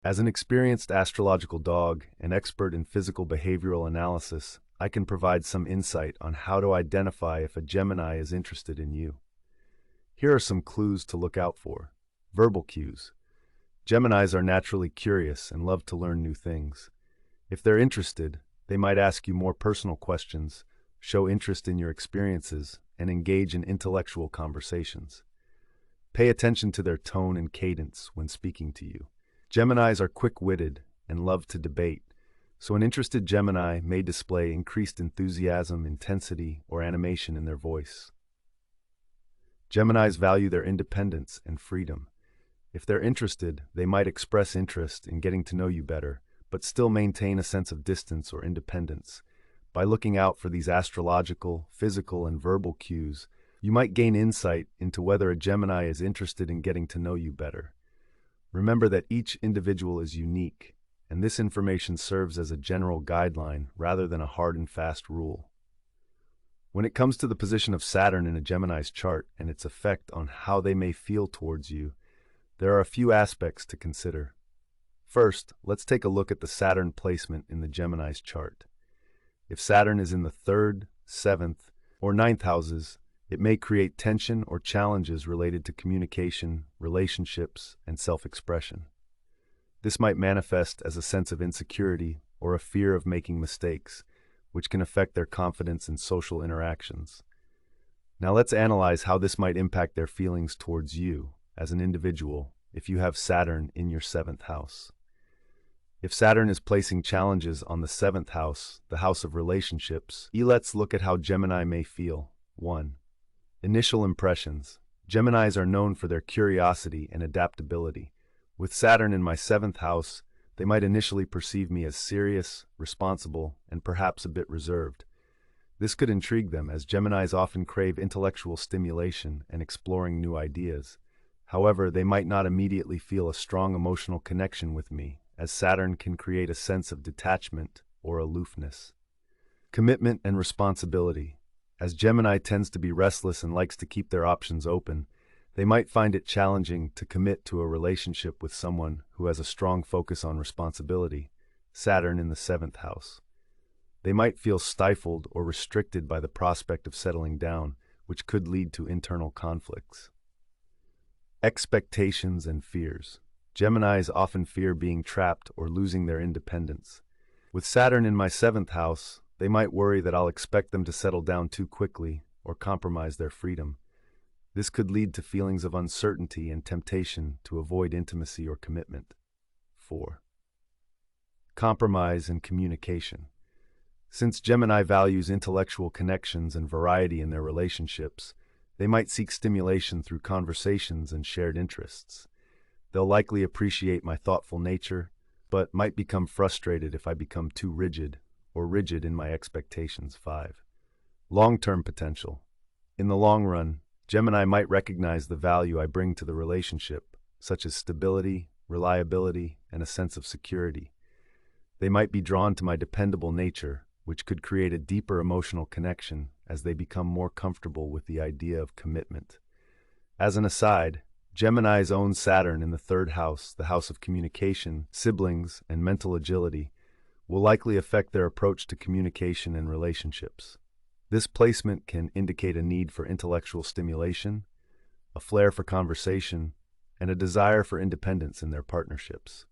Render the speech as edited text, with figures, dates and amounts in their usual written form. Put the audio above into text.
As an experienced astrological dog and expert in physical behavioral analysis, I can provide some insight on how to identify if a Gemini is interested in you. Here are some clues to look out for. Verbal cues. Geminis are naturally curious and love to learn new things. If they're interested, they might ask you more personal questions, show interest in your experiences, and engage in intellectual conversations. Pay attention to their tone and cadence when speaking to you. Geminis are quick-witted and love to debate, so an interested Gemini may display increased enthusiasm, intensity, or animation in their voice. Geminis value their independence and freedom. If they're interested, they might express interest in getting to know you better, but still maintain a sense of distance or independence. By looking out for these astrological, physical, and verbal cues, you might gain insight into whether a Gemini is interested in getting to know you better. Remember that each individual is unique, and this information serves as a general guideline rather than a hard and fast rule. When it comes to the position of Saturn in a Gemini's chart and its effect on how they may feel towards you, there are a few aspects to consider. First, let's take a look at the Saturn placement in the Gemini's chart. If Saturn is in the 3rd, 7th, or 9th houses, it may create tension or challenges related to communication, relationships, and self-expression. This might manifest as a sense of insecurity or a fear of making mistakes, which can affect their confidence in social interactions. Now let's analyze how this might impact their feelings towards you as an individual if you have Saturn in your 7th house. If Saturn is placing challenges on the 7th house, the house of relationships, let's look at how Gemini may feel. 1. Initial impressions. Geminis are known for their curiosity and adaptability. With Saturn in my 7th house, they might initially perceive me as serious, responsible, and perhaps a bit reserved. This could intrigue them, as Geminis often crave intellectual stimulation and exploring new ideas. However, they might not immediately feel a strong emotional connection with me, as Saturn can create a sense of detachment or aloofness. Commitment and responsibility. As Gemini tends to be restless and likes to keep their options open, they might find it challenging to commit to a relationship with someone who has a strong focus on responsibility, Saturn in the 7th house. They might feel stifled or restricted by the prospect of settling down, which could lead to internal conflicts. Expectations and fears. Geminis often fear being trapped or losing their independence. With Saturn in my 7th house, they might worry that I'll expect them to settle down too quickly or compromise their freedom. This could lead to feelings of uncertainty and temptation to avoid intimacy or commitment. 4. Compromise and communication. Since Gemini values intellectual connections and variety in their relationships, they might seek stimulation through conversations and shared interests. They'll likely appreciate my thoughtful nature, but might become frustrated if I become too rigid or rigid in my expectations. 5. Long-term potential. In the long run, Gemini might recognize the value I bring to the relationship, such as stability, reliability, and a sense of security. They might be drawn to my dependable nature, which could create a deeper emotional connection as they become more comfortable with the idea of commitment. As an aside, Gemini's own Saturn in the 3rd house, the house of communication, siblings, and mental agility, will likely affect their approach to communication and relationships. This placement can indicate a need for intellectual stimulation, a flair for conversation, and a desire for independence in their partnerships.